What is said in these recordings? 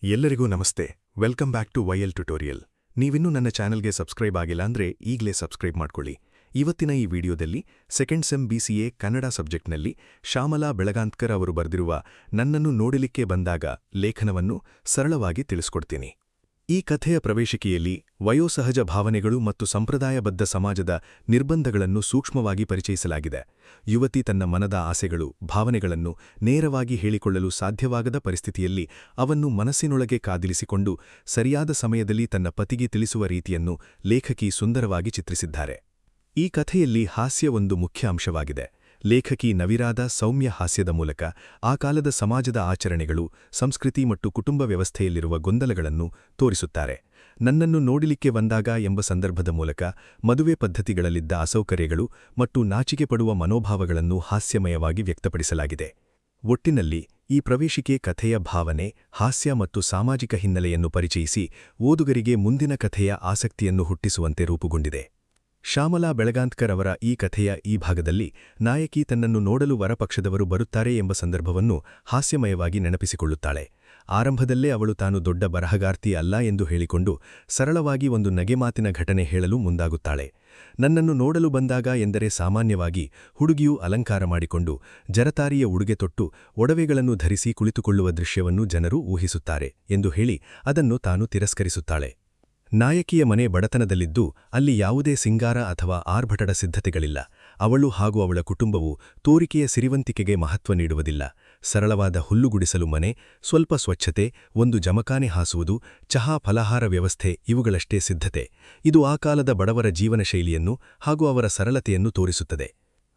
ಎಲ್ಲರಿಗೂ ನಮಸ್ತೆ. Welcome back to YL tutorial. ನೀವಿನ್ನೂ ನನ್ನ ಚಾನೆಲ್ಗೆ ಸಬ್ಸ್ಕ್ರೈಬ್ ಆಗಿಲ್ಲ ಅಂದ್ರೆ ಈಗಲೇ ಸಬ್ಸ್ಕ್ರೈಬ್ ಮಾಡ್ಕೊಳ್ಳಿ. ಇವತ್ತಿನ ಈ ವಿಡಿಯೋದಲ್ಲಿ ಸೆಕೆಂಡ್ ಸೆಮ್ BCA ಕನ್ನಡ ಸಬ್ಜೆಕ್ಟ್ನಲ್ಲಿ ಶ್ಯಾಮಲಾ ಬೆಳಗಾಂತ್ಕರ್ ಅವರು ಬರೆದಿರುವ ನನ್ನನ್ನು ನೋಡಲಿಕ್ಕೆ ಬಂದಾಗ ಲೇಖನವನ್ನು ಸರಳವಾಗಿ ತಿಳಿಸ್ಕೊಡ್ತೀನಿ. ಈ ಕಥೆಯ ಪ್ರವೇಶಿಕೆಯಲ್ಲಿ ವಯೋಸಹಜ ಭಾವನೆಗಳು ಮತ್ತು ಸಂಪ್ರದಾಯಬದ್ಧ ಸಮಾಜದ ನಿರ್ಬಂಧಗಳನ್ನು ಸೂಕ್ಷ್ಮವಾಗಿ ಪರಿಚಯಿಸಲಾಗಿದೆ. ಯುವತಿ ತನ್ನ ಮನದ ಆಸೆಗಳು, ಭಾವನೆಗಳನ್ನು ನೇರವಾಗಿ ಹೇಳಿಕೊಳ್ಳಲು ಸಾಧ್ಯವಾಗದ ಪರಿಸ್ಥಿತಿಯಲ್ಲಿ ಅವನ್ನು ಮನಸ್ಸಿನೊಳಗೆ ಕಾದಿರಿಸಿಕೊಂಡು ಸರಿಯಾದ ಸಮಯದಲ್ಲಿ ತನ್ನ ಪತಿಗೆ ತಿಳಿಸುವ ರೀತಿಯನ್ನು ಲೇಖಕಿ ಸುಂದರವಾಗಿ ಚಿತ್ರಿಸಿದ್ದಾರೆ. ಈ ಕಥೆಯಲ್ಲಿ ಹಾಸ್ಯ ಒಂದು ಮುಖ್ಯ ಅಂಶವಾಗಿದೆ. ಲೇಖಕಿ ನವಿರಾದ ಸೌಮ್ಯ ಹಾಸ್ಯದ ಮೂಲಕ ಆ ಕಾಲದ ಸಮಾಜದ ಆಚರಣೆಗಳು, ಸಂಸ್ಕೃತಿ ಮತ್ತು ಕುಟುಂಬ ವ್ಯವಸ್ಥೆಯಲ್ಲಿರುವ ಗೊಂದಲಗಳನ್ನು ತೋರಿಸುತ್ತಾರೆ. ನನ್ನನ್ನು ನೋಡಲಿಕ್ಕೆ ಬಂದಾಗ ಎಂಬ ಸಂದರ್ಭದ ಮೂಲಕ ಮದುವೆ ಪದ್ಧತಿಗಳಲ್ಲಿದ್ದ ಅಸೌಕರ್ಯಗಳು ಮತ್ತು ನಾಚಿಕೆ ಪಡುವ ಮನೋಭಾವಗಳನ್ನು ಹಾಸ್ಯಮಯವಾಗಿ ವ್ಯಕ್ತಪಡಿಸಲಾಗಿದೆ. ಒಟ್ಟಿನಲ್ಲಿ ಈ ಪ್ರವೇಶಿಕೆ ಕಥೆಯ ಭಾವನೆ, ಹಾಸ್ಯ ಮತ್ತು ಸಾಮಾಜಿಕ ಹಿನ್ನೆಲೆಯನ್ನು ಪರಿಚಯಿಸಿ ಓದುಗರಿಗೆ ಮುಂದಿನ ಕಥೆಯ ಆಸಕ್ತಿಯನ್ನು ಹುಟ್ಟಿಸುವಂತೆ ರೂಪುಗೊಂಡಿದೆ. ಶ್ಯಾಮಲಾ ಬೆಳಗಾಂತ್ಕರ್ ಅವರ ಈ ಕಥೆಯ ಈ ಭಾಗದಲ್ಲಿ ನಾಯಕಿ ತನ್ನನ್ನು ನೋಡಲು ವರಪಕ್ಷದವರು ಬರುತ್ತಾರೆ ಎಂಬ ಸಂದರ್ಭವನ್ನು ಹಾಸ್ಯಮಯವಾಗಿ ನೆನಪಿಸಿಕೊಳ್ಳುತ್ತಾಳೆ. ಆರಂಭದಲ್ಲೇ ಅವಳು ತಾನು ದೊಡ್ಡ ಬರಹಗಾರ್ತಿ ಅಲ್ಲ ಎಂದು ಹೇಳಿಕೊಂಡು ಸರಳವಾಗಿ ಒಂದು ನಗೆಮಾತಿನ ಘಟನೆ ಹೇಳಲು ಮುಂದಾಗುತ್ತಾಳೆ. ನನ್ನನ್ನು ನೋಡಲು ಬಂದಾಗ ಎಂದರೆ ಸಾಮಾನ್ಯವಾಗಿ ಹುಡುಗಿಯು ಅಲಂಕಾರ ಮಾಡಿಕೊಂಡು ಜರತಾರಿಯ ಉಡುಗೆ ತೊಟ್ಟು ಒಡವೆಗಳನ್ನು ಧರಿಸಿ ಕುಳಿತುಕೊಳ್ಳುವ ದೃಶ್ಯವನ್ನು ಜನರು ಊಹಿಸುತ್ತಾರೆ ಎಂದು ಹೇಳಿ ಅದನ್ನು ತಾನು ತಿರಸ್ಕರಿಸುತ್ತಾಳೆ. ನಾಯಕಿಯ ಮನೆ ಬಡತನದಲ್ಲಿದ್ದು ಅಲ್ಲಿ ಯಾವುದೇ ಸಿಂಗಾರ ಅಥವಾ ಆರ್ಭಟದ ಸಿದ್ಧತೆಗಳಿಲ್ಲ. ಅವಳು ಹಾಗೂ ಅವಳ ಕುಟುಂಬವು ತೋರಿಕೆಯ ಸಿರಿವಂತಿಕೆಗೆ ಮಹತ್ವ ನೀಡುವುದಿಲ್ಲ. ಸರಳವಾದ ಹುಲ್ಲುಗುಡಿಸಲು ಮನೆ, ಸ್ವಲ್ಪ ಸ್ವಚ್ಛತೆ, ಒಂದು ಜಮಖಾನೆ ಹಾಸುವುದು, ಚಹಾ ಫಲಹಾರ ವ್ಯವಸ್ಥೆ ಇವುಗಳಷ್ಟೇ ಸಿದ್ಧತೆ. ಇದು ಆ ಕಾಲದ ಬಡವರ ಜೀವನ ಶೈಲಿಯನ್ನು ಹಾಗೂ ಅವರ ಸರಳತೆಯನ್ನು ತೋರಿಸುತ್ತದೆ.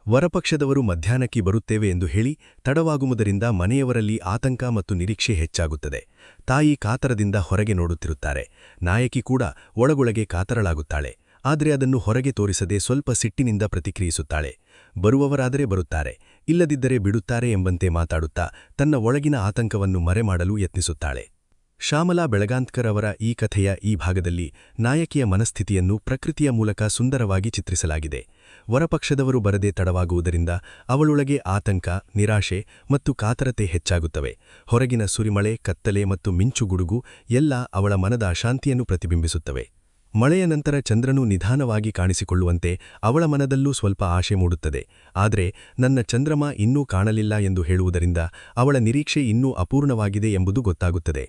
ವರಪಕ್ಷದವರು ಮಧ್ಯಾಹ್ನಕ್ಕೆ ಬರುತ್ತೇವೆ ಎಂದು ಹೇಳಿ ತಡವಾಗುವುದರಿಂದ ಮನೆಯವರಲ್ಲಿ ಆತಂಕ ಮತ್ತು ನಿರೀಕ್ಷೆ ಹೆಚ್ಚಾಗುತ್ತದೆ. ತಾಯಿ ಕಾತರದಿಂದ ಹೊರಗೆ ನೋಡುತ್ತಿರುತ್ತಾರೆ. ನಾಯಕಿ ಕೂಡ ಒಳಗೊಳಗೆ ಕಾತರಳಾಗುತ್ತಾಳೆ. ಆದರೆ ಅದನ್ನು ಹೊರಗೆ ತೋರಿಸದೆ ಸ್ವಲ್ಪ ಸಿಟ್ಟಿನಿಂದ ಪ್ರತಿಕ್ರಿಯಿಸುತ್ತಾಳೆ. ಬರುವವರಾದರೆ ಬರುತ್ತಾರೆ, ಇಲ್ಲದಿದ್ದರೆ ಬಿಡುತ್ತಾರೆ ಎಂಬಂತೆ ಮಾತಾಡುತ್ತಾ ತನ್ನ ಒಳಗಿನ ಆತಂಕವನ್ನು ಮರೆಮಾಡಲು ಯತ್ನಿಸುತ್ತಾಳೆ. ಶ್ಯಾಮಲಾ ಬೆಳಗಾಂತ್ಕರ್ ಅವರ ಈ ಕಥೆಯ ಈ ಭಾಗದಲ್ಲಿ ನಾಯಕಿಯ ಮನಸ್ಥಿತಿಯನ್ನು ಪ್ರಕೃತಿಯ ಮೂಲಕ ಸುಂದರವಾಗಿ ಚಿತ್ರಿಸಲಾಗಿದೆ. ವರಪಕ್ಷದವರು ಬರದೆ ತಡವಾಗುವುದರಿಂದ ಅವಳೊಳಗೆ ಆತಂಕ, ನಿರಾಶೆ ಮತ್ತು ಕಾತರತೆ ಹೆಚ್ಚಾಗುತ್ತವೆ. ಹೊರಗಿನ ಸುರಿಮಳೆ, ಕತ್ತಲೆ ಮತ್ತು ಮಿಂಚುಗುಡುಗು ಎಲ್ಲ ಅವಳ ಮನದ ಅಶಾಂತಿಯನ್ನು ಪ್ರತಿಬಿಂಬಿಸುತ್ತವೆ. ಮಳೆಯ ನಂತರ ಚಂದ್ರನು ನಿಧಾನವಾಗಿ ಕಾಣಿಸಿಕೊಳ್ಳುವಂತೆ ಅವಳ ಮನದಲ್ಲೂ ಸ್ವಲ್ಪ ಆಶೆ ಮೂಡುತ್ತದೆ. ಆದರೆ ನನ್ನ ಚಂದ್ರಮ ಇನ್ನೂ ಕಾಣಲಿಲ್ಲ ಎಂದು ಹೇಳುವುದರಿಂದ ಅವಳ ನಿರೀಕ್ಷೆ ಇನ್ನೂ ಅಪೂರ್ಣವಾಗಿದೆ ಎಂಬುದು ಗೊತ್ತಾಗುತ್ತದೆ.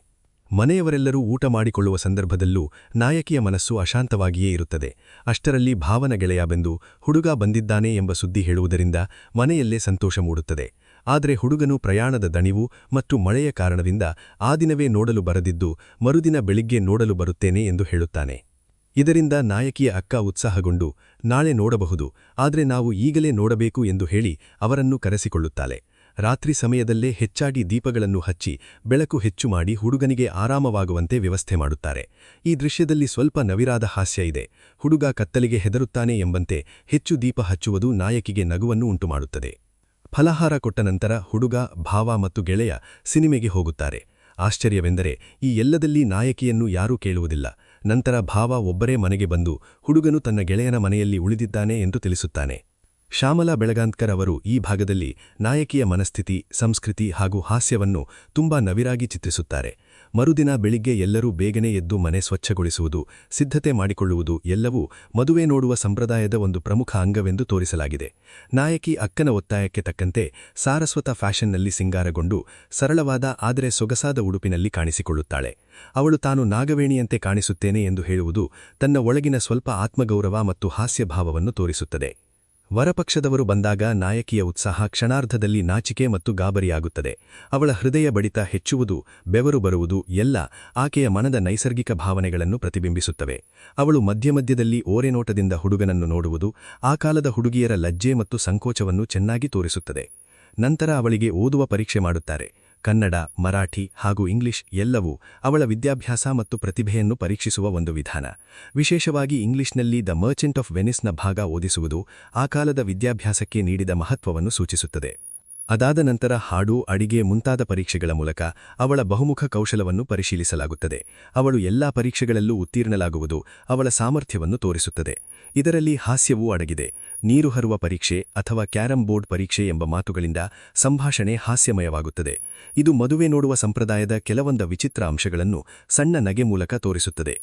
ಮನೆಯವರೆಲ್ಲರೂ ಊಟ ಮಾಡಿಕೊಳ್ಳುವ ಸಂದರ್ಭದಲ್ಲೂ ನಾಯಕಿಯ ಮನಸ್ಸು ಅಶಾಂತವಾಗಿಯೇ ಇರುತ್ತದೆ. ಅಷ್ಟರಲ್ಲಿ ಭಾವನ ಗೆಳೆಯ ಬಂದು ಹುಡುಗ ಬಂದಿದ್ದಾನೆ ಎಂಬ ಸುದ್ದಿ ಹೇಳುವುದರಿಂದ ಮನೆಯಲ್ಲೇ ಸಂತೋಷ ಮೂಡುತ್ತದೆ. ಆದರೆ ಹುಡುಗನು ಪ್ರಯಾಣದ ದಣಿವು ಮತ್ತು ಮಳೆಯ ಕಾರಣದಿಂದ ಆ ದಿನವೇ ನೋಡಲು ಬರದಿದ್ದು ಮರುದಿನ ಬೆಳಿಗ್ಗೆ ನೋಡಲು ಬರುತ್ತೇನೆ ಎಂದು ಹೇಳುತ್ತಾನೆ. ಇದರಿಂದ ನಾಯಕಿಯ ಅಕ್ಕ ಉತ್ಸಾಹಗೊಂಡು ನಾಳೆ ನೋಡಬಹುದು, ಆದರೆ ನಾವು ಈಗಲೇ ನೋಡಬೇಕು ಎಂದು ಹೇಳಿ ಅವರನ್ನು ಕರೆಸಿಕೊಳ್ಳುತ್ತಾಳೆ. ರಾತ್ರಿ ಸಮಯದಲ್ಲೇ ಹೆಚ್ಚಾಗಿ ದೀಪಗಳನ್ನು ಹಚ್ಚಿ ಬೆಳಕು ಹೆಚ್ಚು ಮಾಡಿ ಹುಡುಗನಿಗೆ ಆರಾಮವಾಗುವಂತೆ ವ್ಯವಸ್ಥೆ ಮಾಡುತ್ತಾರೆ. ಈ ದೃಶ್ಯದಲ್ಲಿ ಸ್ವಲ್ಪ ನವಿರಾದ ಹಾಸ್ಯ ಇದೆ. ಹುಡುಗ ಕತ್ತಲಿಗೆ ಹೆದರುತ್ತಾನೆ ಎಂಬಂತೆ ಹೆಚ್ಚು ದೀಪ ಹಚ್ಚುವುದು ನಾಯಕಿಗೆ ನಗುವನ್ನು ಉಂಟುಮಾಡುತ್ತದೆ. ಫಲಹಾರ ಕೊಟ್ಟ ನಂತರ ಹುಡುಗ, ಭಾವ ಮತ್ತು ಗೆಳೆಯ ಸಿನಿಮೆಗೆ ಹೋಗುತ್ತಾರೆ. ಆಶ್ಚರ್ಯವೆಂದರೆ ಈ ಎಲ್ಲದಲ್ಲಿ ನಾಯಕಿಯನ್ನು ಯಾರೂ ಕೇಳುವುದಿಲ್ಲ. ನಂತರ ಭಾವ ಒಬ್ಬರೇ ಮನೆಗೆ ಬಂದು ಹುಡುಗನು ತನ್ನ ಗೆಳೆಯನ ಮನೆಯಲ್ಲಿ ಉಳಿದಿದ್ದಾನೆ ಎಂದು ತಿಳಿಸುತ್ತಾನೆ. ಶ್ಯಾಮಲಾ ಬೆಳಗಾಂತ್ಕರ್ ಅವರು ಈ ಭಾಗದಲ್ಲಿ ನಾಯಕಿಯ ಮನಸ್ಥಿತಿ, ಸಂಸ್ಕೃತಿ ಹಾಗೂ ಹಾಸ್ಯವನ್ನು ತುಂಬಾ ನವಿರಾಗಿ ಚಿತ್ರಿಸುತ್ತಾರೆ. ಮರುದಿನ ಬೆಳಿಗ್ಗೆ ಎಲ್ಲರೂ ಬೇಗನೆ ಎದ್ದು ಮನೆ ಸ್ವಚ್ಛಗೊಳಿಸುವುದು, ಸಿದ್ಧತೆ ಮಾಡಿಕೊಳ್ಳುವುದು ಎಲ್ಲವೂ ಮದುವೆ ನೋಡುವ ಸಂಪ್ರದಾಯದ ಒಂದು ಪ್ರಮುಖ ಅಂಗವೆಂದು ತೋರಿಸಲಾಗಿದೆ. ನಾಯಕಿ ಅಕ್ಕನ ಒತ್ತಾಯಕ್ಕೆ ತಕ್ಕಂತೆ ಸಾರಸ್ವತ ಫ್ಯಾಷನ್ನಲ್ಲಿ ಸಿಂಗಾರಗೊಂಡು ಸರಳವಾದ ಆದರೆ ಸೊಗಸಾದ ಉಡುಪಿನಲ್ಲಿ ಕಾಣಿಸಿಕೊಳ್ಳುತ್ತಾಳೆ. ಅವಳು ತಾನು ನಾಗವೇಣಿಯಂತೆ ಕಾಣಿಸುತ್ತೇನೆ ಎಂದು ಹೇಳುವುದು ತನ್ನ ಒಳಗಿನ ಸ್ವಲ್ಪ ಆತ್ಮಗೌರವ ಮತ್ತು ಹಾಸ್ಯಭಾವವನ್ನು ತೋರಿಸುತ್ತದೆ. ವರಪಕ್ಷದವರು ಬಂದಾಗ ನಾಯಕಿಯ ಉತ್ಸಾಹ ಕ್ಷಣಾರ್ಧದಲ್ಲಿ ನಾಚಿಕೆ ಮತ್ತು ಗಾಬರಿಯಾಗುತ್ತದೆ. ಅವಳ ಹೃದಯ ಬಡಿತ ಹೆಚ್ಚುವುದು, ಬೆವರು ಬರುವುದು ಎಲ್ಲ ಆಕೆಯ ಮನದ ನೈಸರ್ಗಿಕ ಭಾವನೆಗಳನ್ನು ಪ್ರತಿಬಿಂಬಿಸುತ್ತವೆ. ಅವಳು ಮಧ್ಯಮಧ್ಯದಲ್ಲಿ ಓರೆನೋಟದಿಂದ ಹುಡುಗನನ್ನು ನೋಡುವುದು ಆ ಕಾಲದ ಹುಡುಗಿಯರ ಲಜ್ಜೆ ಮತ್ತು ಸಂಕೋಚವನ್ನು ಚೆನ್ನಾಗಿ ತೋರಿಸುತ್ತದೆ. ನಂತರ ಅವಳಿಗೆ ಓದುವ ಪರೀಕ್ಷೆ ಮಾಡುತ್ತಾರೆ. ಕನ್ನಡ, ಮರಾಠಿ ಹಾಗೂ ಇಂಗ್ಲಿಷ್ ಎಲ್ಲವೂ ಅವಳ ವಿದ್ಯಾಭ್ಯಾಸ ಮತ್ತು ಪ್ರತಿಭೆಯನ್ನು ಪರೀಕ್ಷಿಸುವ ಒಂದು ವಿಧಾನ. ವಿಶೇಷವಾಗಿ ಇಂಗ್ಲಿಷ್ನಲ್ಲಿ ದ ಮರ್ಚೆಂಟ್ ಆಫ್ ವೆನಿಸ್ನ ಭಾಗ ಓದಿಸುವುದು ಆ ಕಾಲದ ವಿದ್ಯಾಭ್ಯಾಸಕ್ಕೆ ನೀಡಿದ ಮಹತ್ವವನ್ನು ಸೂಚಿಸುತ್ತದೆ. ಅದಾದ ನಂತರ ಹಾಡು, ಅಡಿಗೆ ಮುಂತಾದ ಪರೀಕ್ಷೆಗಳ ಮೂಲಕ ಅವಳ ಬಹುಮುಖ ಕೌಶಲವನ್ನು ಪರಿಶೀಲಿಸಲಾಗುತ್ತದೆ. ಅವಳು ಎಲ್ಲಾ ಪರೀಕ್ಷೆಗಳಲ್ಲೂ ಉತ್ತೀರ್ಣಲಾಗುವುದು ಅವಳ ಸಾಮರ್ಥ್ಯವನ್ನು ತೋರಿಸುತ್ತದೆ. ಇದರಲ್ಲಿ ಹಾಸ್ಯವೂ ಅಡಗಿದೆ. ನೀರು ಹರುವ ಪರೀಕ್ಷೆ ಅಥವಾ ಕ್ಯಾರಂ ಬೋರ್ಡ್ ಪರೀಕ್ಷೆ ಎಂಬ ಮಾತುಗಳಿಂದ ಸಂಭಾಷಣೆ ಹಾಸ್ಯಮಯವಾಗುತ್ತದೆ. ಇದು ಮದುವೆ ನೋಡುವ ಸಂಪ್ರದಾಯದ ಕೆಲವೊಂದು ವಿಚಿತ್ರ ಅಂಶಗಳನ್ನು ಸಣ್ಣ ನಗೆ ಮೂಲಕ ತೋರಿಸುತ್ತದೆ.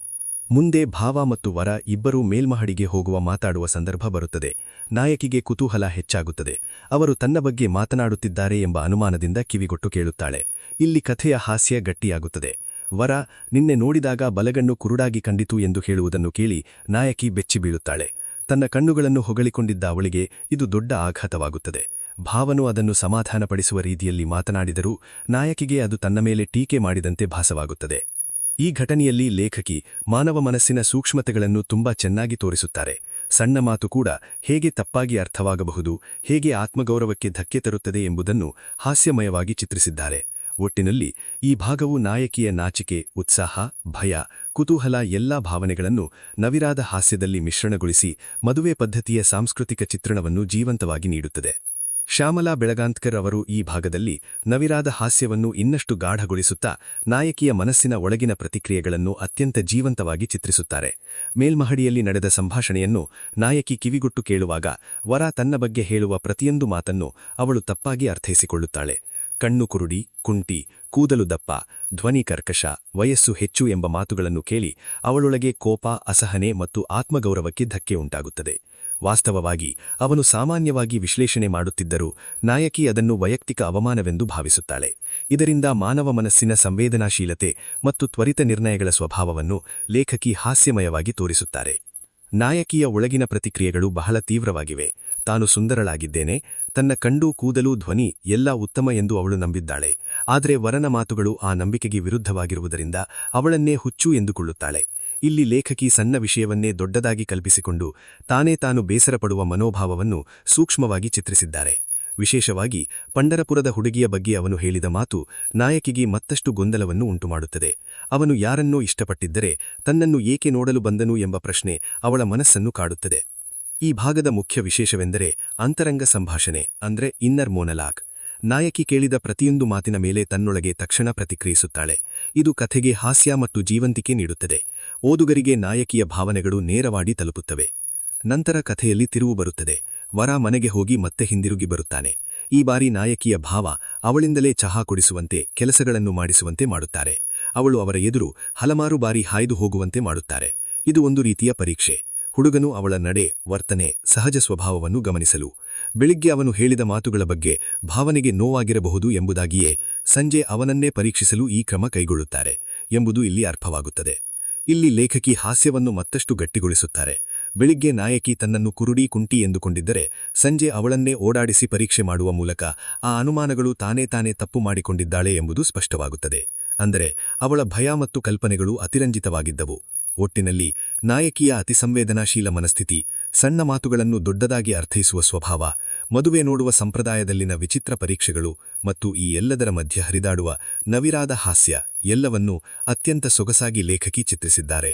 ಮುಂದೆ ಭಾವ ಮತ್ತು ವರ ಇಬ್ಬರೂ ಮೇಲ್ಮಹಡಿಗೆ ಹೋಗುವ ಮಾತಾಡುವ ಸಂದರ್ಭ ಬರುತ್ತದೆ. ನಾಯಕಿಗೆ ಕುತೂಹಲ ಹೆಚ್ಚಾಗುತ್ತದೆ. ಅವರು ತನ್ನ ಬಗ್ಗೆ ಮಾತನಾಡುತ್ತಿದ್ದಾರೆ ಎಂಬ ಅನುಮಾನದಿಂದ ಕಿವಿಗೊಟ್ಟು ಕೇಳುತ್ತಾಳೆ. ಇಲ್ಲಿ ಕಥೆಯ ಹಾಸ್ಯ ಗಟ್ಟಿಯಾಗುತ್ತದೆ. ವರ, ನಿನ್ನೆ ನೋಡಿದಾಗ ಬಲಗಣ್ಣು ಕುರುಡಾಗಿ ಕಂಡಿತು ಎಂದು ಹೇಳುವುದನ್ನು ಕೇಳಿ ನಾಯಕಿ ಬೆಚ್ಚಿಬೀಳುತ್ತಾಳೆ. ತನ್ನ ಕಣ್ಣುಗಳನ್ನು ಹೊಗಳಿಕೊಂಡಿದ್ದ ಅವಳಿಗೆ ಇದು ದೊಡ್ಡ ಆಘಾತವಾಗುತ್ತದೆ. ಭಾವನು ಅದನ್ನು ಸಮಾಧಾನಪಡಿಸುವ ರೀತಿಯಲ್ಲಿ ಮಾತನಾಡಿದರೂ ನಾಯಕಿಗೆ ಅದು ತನ್ನ ಮೇಲೆ ಟೀಕೆ ಮಾಡಿದಂತೆ ಭಾಸವಾಗುತ್ತದೆ. ಈ ಘಟನೆಯಲ್ಲಿ ಲೇಖಕಿ ಮಾನವ ಮನಸ್ಸಿನ ಸೂಕ್ಷ್ಮತೆಗಳನ್ನು ತುಂಬಾ ಚೆನ್ನಾಗಿ ತೋರಿಸುತ್ತಾರೆ. ಸಣ್ಣ ಮಾತು ಕೂಡ ಹೇಗೆ ತಪ್ಪಾಗಿ ಅರ್ಥವಾಗಬಹುದು, ಹೇಗೆ ಆತ್ಮಗೌರವಕ್ಕೆ ಧಕ್ಕೆ ತರುತ್ತದೆ ಎಂಬುದನ್ನು ಹಾಸ್ಯಮಯವಾಗಿ ಚಿತ್ರಿಸಿದ್ದಾರೆ. ಒಟ್ಟಿನಲ್ಲಿ ಈ ಭಾಗವು ನಾಯಕಿಯ ನಾಚಿಕೆ, ಉತ್ಸಾಹ, ಭಯ, ಕುತೂಹಲ ಎಲ್ಲಾ ಭಾವನೆಗಳನ್ನು ನವಿರಾದ ಹಾಸ್ಯದಲ್ಲಿ ಮಿಶ್ರಣಗೊಳಿಸಿ ಮದುವೆ ಪದ್ಧತಿಯ ಸಾಂಸ್ಕೃತಿಕ ಚಿತ್ರಣವನ್ನು ಜೀವಂತವಾಗಿ ನೀಡುತ್ತದೆ. ಶ್ಯಾಮಲಾ ಬೆಳಗಾಂತ್ಕರ್ ಅವರು ಈ ಭಾಗದಲ್ಲಿ ನವಿರಾದ ಹಾಸ್ಯವನ್ನು ಇನ್ನಷ್ಟು ಗಾಢಗೊಳಿಸುತ್ತಾ ನಾಯಕಿಯ ಮನಸ್ಸಿನ ಒಳಗಿನ ಪ್ರತಿಕ್ರಿಯೆಗಳನ್ನು ಅತ್ಯಂತ ಜೀವಂತವಾಗಿ ಚಿತ್ರಿಸುತ್ತಾರೆ. ಮೇಲ್ಮಹಡಿಯಲ್ಲಿ ನಡೆದ ಸಂಭಾಷಣೆಯನ್ನು ನಾಯಕಿ ಕಿವಿಗೊಟ್ಟು ಕೇಳುವಾಗ ವರ ತನ್ನ ಬಗ್ಗೆ ಹೇಳುವ ಪ್ರತಿಯೊಂದು ಮಾತನ್ನು ಅವಳು ತಪ್ಪಾಗಿ ಅರ್ಥೈಸಿಕೊಳ್ಳುತ್ತಾಳೆ. ಕಣ್ಣು ಕುರುಡಿ, ಕುಂಟಿ, ಕೂದಲು ದಪ್ಪ, ಧ್ವನಿ ಕರ್ಕಶ, ವಯಸ್ಸು ಹೆಚ್ಚು ಎಂಬ ಮಾತುಗಳನ್ನು ಕೇಳಿ ಅವಳೊಳಗೆ ಕೋಪ, ಅಸಹನೆ ಮತ್ತು ಆತ್ಮಗೌರವಕ್ಕೆ ಧಕ್ಕೆ ಉಂಟಾಗುತ್ತದೆ. ವಾಸ್ತವವಾಗಿ ಅವನು ಸಾಮಾನ್ಯವಾಗಿ ವಿಶ್ಲೇಷಣೆ ಮಾಡುತ್ತಿದ್ದರೂ ನಾಯಕಿ ಅದನ್ನು ವೈಯಕ್ತಿಕ ಅವಮಾನವೆಂದು ಭಾವಿಸುತ್ತಾಳೆ. ಇದರಿಂದ ಮಾನವ ಮನಸ್ಸಿನ ಸಂವೇದನಾಶೀಲತೆ ಮತ್ತು ತ್ವರಿತ ನಿರ್ಣಯಗಳ ಸ್ವಭಾವವನ್ನು ಲೇಖಕಿ ಹಾಸ್ಯಮಯವಾಗಿ ತೋರಿಸುತ್ತಾರೆ. ನಾಯಕಿಯ ಒಳಗಿನ ಪ್ರತಿಕ್ರಿಯೆಗಳು ಬಹಳ ತೀವ್ರವಾಗಿವೆ. ತಾನು ಸುಂದರಳಾಗಿದ್ದೇನೆ, ತನ್ನ ಕಂಡು, ಕೂದಲು, ಧ್ವನಿ ಎಲ್ಲ ಉತ್ತಮ ಎಂದು ಅವಳು ನಂಬಿದ್ದಾಳೆ. ಆದರೆ ವರನ ಮಾತುಗಳು ಆ ನಂಬಿಕೆಗೆ ವಿರುದ್ಧವಾಗಿರುವುದರಿಂದ ಅವಳನ್ನೇ ಹುಚ್ಚು ಎಂದುಕೊಳ್ಳುತ್ತಾಳೆ. ಇಲ್ಲಿ ಲೇಖಕಿ ಸಣ್ಣ ವಿಷಯವನ್ನೇ ದೊಡ್ಡದಾಗಿ ಕಲ್ಪಿಸಿಕೊಂಡು ತಾನು ಬೇಸರಪಡುವ ಮನೋಭಾವವನ್ನು ಸೂಕ್ಷ್ಮವಾಗಿ ಚಿತ್ರಿಸಿದ್ದಾರೆ. ವಿಶೇಷವಾಗಿ ಪಂಢರಪುರದ ಹುಡುಗಿಯ ಬಗ್ಗೆ ಅವನು ಹೇಳಿದ ಮಾತು ನಾಯಕಿಗೆ ಮತ್ತಷ್ಟು ಗೊಂದಲವನ್ನು ಉಂಟುಮಾಡುತ್ತದೆ. ಅವನು ಯಾರನ್ನೋ ಇಷ್ಟಪಟ್ಟಿದ್ದರೆ ತನ್ನನ್ನು ಏಕೆ ನೋಡಲು ಬಂದನು ಎಂಬ ಪ್ರಶ್ನೆ ಅವಳ ಮನಸ್ಸನ್ನು ಕಾಡುತ್ತದೆ. ಈ ಭಾಗದ ಮುಖ್ಯ ವಿಶೇಷವೆಂದರೆ ಅಂತರಂಗ ಸಂಭಾಷಣೆ, ಅಂದ್ರೆ ಇನ್ನರ್ ಮೋನಲಾಗ್. ನಾಯಕಿ ಕೇಳಿದ ಪ್ರತಿಯೊಂದು ಮಾತಿನ ಮೇಲೆ ತನ್ನೊಳಗೆ ತಕ್ಷಣ ಪ್ರತಿಕ್ರಿಯಿಸುತ್ತಾಳೆ. ಇದು ಕಥೆಗೆ ಹಾಸ್ಯ ಮತ್ತು ಜೀವಂತಿಕೆ ನೀಡುತ್ತದೆ. ಓದುಗರಿಗೆ ನಾಯಕಿಯ ಭಾವನೆಗಳು ನೇರವಾಗಿ ತಲುಪುತ್ತವೆ. ನಂತರ ಕಥೆಯಲ್ಲಿ ತಿರುವು ಬರುತ್ತದೆ. ವರ ಮನೆಗೆ ಹೋಗಿ ಮತ್ತೆ ಹಿಂದಿರುಗಿ ಬರುತ್ತಾನೆ. ಈ ಬಾರಿ ನಾಯಕಿಯ ಭಾವ ಅವಳಿಂದಲೇ ಚಹಾ ಕುಡಿಸುವಂತೆ, ಕೆಲಸಗಳನ್ನು ಮಾಡಿಸುವಂತೆ ಮಾಡುತ್ತಾರೆ. ಅವಳು ಅವರ ಎದುರು ಹಲವಾರು ಬಾರಿ ಹಾಯ್ದು ಹೋಗುವಂತೆ ಮಾಡುತ್ತಾರೆ. ಇದು ಒಂದು ರೀತಿಯ ಪರೀಕ್ಷೆ. ಹುಡುಗನು ಅವಳ ನಡೆ, ವರ್ತನೆ, ಸಹಜ ಸ್ವಭಾವವನ್ನು ಗಮನಿಸಲು. ಬೆಳಿಗ್ಗೆ ಅವನು ಹೇಳಿದ ಮಾತುಗಳ ಬಗ್ಗೆ ಭಾವನೆಗೆ ನೋವಾಗಿರಬಹುದು ಎಂಬುದಾಗಿಯೇ ಸಂಜೆ ಅವನನ್ನೇ ಪರೀಕ್ಷಿಸಲು ಈ ಕ್ರಮ ಕೈಗೊಳ್ಳುತ್ತಾರೆ ಎಂಬುದು ಇಲ್ಲಿ ಅರ್ಥವಾಗುತ್ತದೆ. ಇಲ್ಲಿ ಲೇಖಕಿ ಹಾಸ್ಯವನ್ನು ಮತ್ತಷ್ಟು ಗಟ್ಟಿಗೊಳಿಸುತ್ತಾರೆ. ಬೆಳಿಗ್ಗೆ ನಾಯಕಿ ತನ್ನನ್ನು ಕುರುಡಿ, ಕುಂಟಿ ಎಂದುಕೊಂಡಿದ್ದರೆ ಸಂಜೆ ಅವಳನ್ನೇ ಓಡಾಡಿಸಿ ಪರೀಕ್ಷೆ ಮಾಡುವ ಮೂಲಕ ಆ ಅನುಮಾನಗಳು ತಾನೇ ತಪ್ಪು ಮಾಡಿಕೊಂಡಿದ್ದಾಳೆ ಎಂಬುದು ಸ್ಪಷ್ಟವಾಗುತ್ತದೆ. ಅಂದರೆ ಅವಳ ಭಯ ಮತ್ತು ಕಲ್ಪನೆಗಳು ಅತಿರಂಜಿತವಾಗಿದ್ದವು. ಒಟ್ಟಿನಲ್ಲಿ ನಾಯಕಿಯ ಅತಿಸಂವೇದನಾಶೀಲ ಮನಸ್ಥಿತಿ, ಸಣ್ಣ ಮಾತುಗಳನ್ನು ದೊಡ್ಡದಾಗಿ ಅರ್ಥೈಸುವ ಸ್ವಭಾವ, ಮದುವೆ ನೋಡುವ ಸಂಪ್ರದಾಯದಲ್ಲಿನ ವಿಚಿತ್ರ ಪರೀಕ್ಷೆಗಳು ಮತ್ತು ಈ ಎಲ್ಲದರ ಮಧ್ಯೆ ಹರಿದಾಡುವ ನವಿರಾದ ಹಾಸ್ಯ ಎಲ್ಲವನ್ನೂ ಅತ್ಯಂತ ಸೊಗಸಾಗಿ ಲೇಖಕಿ ಚಿತ್ರಿಸಿದ್ದಾರೆ.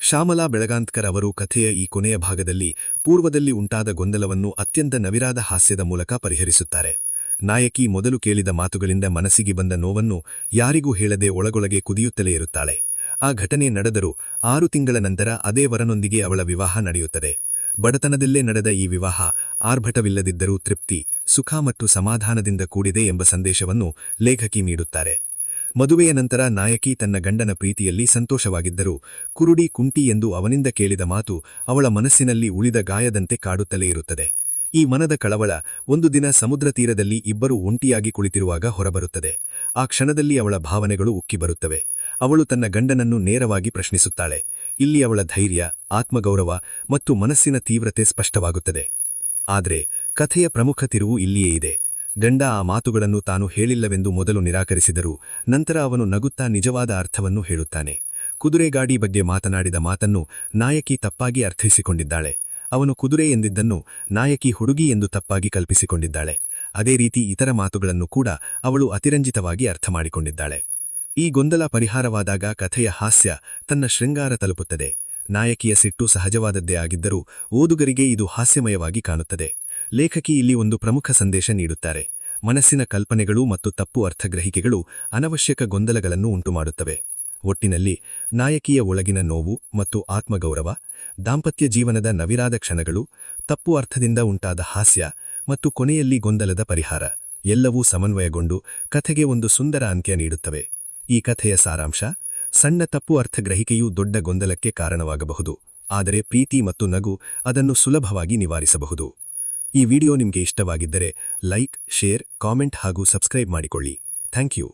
ಶ್ಯಾಮಲಾ ಬೆಳಗಾಂತ್ಕರ್ ಅವರು ಕಥೆಯ ಈ ಕೊನೆಯ ಭಾಗದಲ್ಲಿ ಪೂರ್ವದಲ್ಲಿ ಉಂಟಾದ ಗೊಂದಲವನ್ನು ಅತ್ಯಂತ ನವಿರಾದ ಹಾಸ್ಯದ ಮೂಲಕ ಪರಿಹರಿಸುತ್ತಾರೆ. ನಾಯಕಿ ಮೊದಲು ಕೇಳಿದ ಮಾತುಗಳಿಂದ ಮನಸ್ಸಿಗೆ ಬಂದ ನೋವನ್ನು ಯಾರಿಗೂ ಹೇಳದೆ ಒಳಗೊಳಗೆ ಕುದಿಯುತ್ತಲೇ ಇರುತ್ತಾಳೆ. ಆ ಘಟನೆ ನಡೆದರೂ 6 ತಿಂಗಳ ನಂತರ ಅದೇ ವರನೊಂದಿಗೆ ಅವಳ ವಿವಾಹ ನಡೆಯುತ್ತದೆ. ಬಡತನದಲ್ಲೇ ನಡೆದ ಈ ವಿವಾಹ ಆರ್ಭಟವಿಲ್ಲದಿದ್ದರೂ ತೃಪ್ತಿ, ಸುಖ ಮತ್ತು ಸಮಾಧಾನದಿಂದ ಕೂಡಿದೆ ಎಂಬ ಸಂದೇಶವನ್ನು ಲೇಖಕಿ ನೀಡುತ್ತಾರೆ. ಮದುವೆಯ ನಂತರ ನಾಯಕಿ ತನ್ನ ಗಂಡನ ಪ್ರೀತಿಯಲ್ಲಿ ಸಂತೋಷವಾಗಿದ್ದರೂ ಕುರುಡಿ, ಕುಂಟಿ ಎಂದು ಅವನಿಂದ ಕೇಳಿದ ಮಾತು ಅವಳ ಮನಸ್ಸಿನಲ್ಲಿ ಉಳಿದ ಗಾಯದಂತೆ ಕಾಡುತ್ತಲೇ ಇರುತ್ತದೆ. ಈ ಮನದ ಕಳವಳ ಒಂದು ದಿನ ಸಮುದ್ರ ತೀರದಲ್ಲಿ ಇಬ್ಬರು ಒಂಟಿಯಾಗಿ ಕುಳಿತಿರುವಾಗ ಹೊರಬರುತ್ತದೆ. ಆ ಕ್ಷಣದಲ್ಲಿ ಅವಳ ಭಾವನೆಗಳು ಉಕ್ಕಿಬರುತ್ತವೆ. ಅವಳು ತನ್ನ ಗಂಡನನ್ನು ನೇರವಾಗಿ ಪ್ರಶ್ನಿಸುತ್ತಾಳೆ. ಇಲ್ಲಿ ಅವಳ ಧೈರ್ಯ, ಆತ್ಮಗೌರವ ಮತ್ತು ಮನಸ್ಸಿನ ತೀವ್ರತೆ ಸ್ಪಷ್ಟವಾಗುತ್ತದೆ. ಆದರೆ ಕಥೆಯ ಪ್ರಮುಖ ತಿರುವು ಇಲ್ಲಿಯೇ ಇದೆ. ಗಂಡ ಆ ಮಾತುಗಳನ್ನು ತಾನು ಹೇಳಿಲ್ಲವೆಂದು ಮೊದಲು ನಿರಾಕರಿಸಿದರೂ ನಂತರ ಅವನು ನಗುತ್ತಾ ನಿಜವಾದ ಅರ್ಥವನ್ನು ಹೇಳುತ್ತಾನೆ. ಕುದುರೆಗಾಡಿ ಬಗ್ಗೆ ಮಾತನಾಡಿದ ಮಾತನ್ನು ನಾಯಕಿ ತಪ್ಪಾಗಿ ಅರ್ಥೈಸಿಕೊಂಡಿದ್ದಾಳೆ. ಅವನು ಕುದುರೆ ಎಂದಿದ್ದನ್ನು ನಾಯಕಿ ಹುಡುಗಿ ಎಂದು ತಪ್ಪಾಗಿ ಕಲ್ಪಿಸಿಕೊಂಡಿದ್ದಾಳೆ. ಅದೇ ರೀತಿ ಇತರ ಮಾತುಗಳನ್ನು ಕೂಡ ಅವಳು ಅತಿರಂಜಿತವಾಗಿ ಅರ್ಥಮಾಡಿಕೊಂಡಿದ್ದಾಳೆ. ಈ ಗೊಂದಲ ಪರಿಹಾರವಾದಾಗ ಕಥೆಯ ಹಾಸ್ಯ ತನ್ನ ಶೃಂಗಾರ ತಲುಪುತ್ತದೆ. ನಾಯಕಿಯ ಸಿಟ್ಟು ಸಹಜವಾದದ್ದೇ ಆಗಿದ್ದರೂ ಓದುಗರಿಗೆ ಇದು ಹಾಸ್ಯಮಯವಾಗಿ ಕಾಣುತ್ತದೆ. ಲೇಖಕಿ ಇಲ್ಲಿ ಒಂದು ಪ್ರಮುಖ ಸಂದೇಶ ನೀಡುತ್ತಾರೆ. ಮನಸ್ಸಿನ ಕಲ್ಪನೆಗಳು ಮತ್ತು ತಪ್ಪು ಅರ್ಥಗ್ರಹಿಕೆಗಳು ಅನವಶ್ಯಕ ಗೊಂದಲಗಳನ್ನು ಉಂಟುಮಾಡುತ್ತವೆ. ಒಟ್ಟಿನಲ್ಲಿ ನಾಯಕಿಯ ಒಳಗಿನ ನೋವು ಮತ್ತು ಆತ್ಮಗೌರವ, ದಾಂಪತ್ಯ ಜೀವನದ ನವಿರಾದ ಕ್ಷಣಗಳು, ತಪ್ಪು ಅರ್ಥದಿಂದ ಉಂಟಾದ ಹಾಸ್ಯ ಮತ್ತು ಕೊನೆಯಲ್ಲಿ ಗೊಂದಲದ ಪರಿಹಾರ ಎಲ್ಲವೂ ಸಮನ್ವಯಗೊಂಡು ಕಥೆಗೆ ಒಂದು ಸುಂದರ ಅಂತ್ಯ ನೀಡುತ್ತವೆ. ಈ ಕಥೆಯ ಸಾರಾಂಶ: ಸಣ್ಣ ತಪ್ಪು ಅರ್ಥಗ್ರಹಿಕೆಯೂ ದೊಡ್ಡ ಗೊಂದಲಕ್ಕೆ ಕಾರಣವಾಗಬಹುದು, ಆದರೆ ಪ್ರೀತಿ ಮತ್ತು ನಗು ಅದನ್ನು ಸುಲಭವಾಗಿ ನಿವಾರಿಸಬಹುದು. ಈ ವಿಡಿಯೋ ನಿಮಗೆ ಇಷ್ಟವಾಗಿದ್ದರೆ ಲೈಕ್, ಶೇರ್, ಕಾಮೆಂಟ್ ಹಾಗೂ ಸಬ್ಸ್ಕ್ರೈಬ್ ಮಾಡಿಕೊಳ್ಳಿ. Thank you.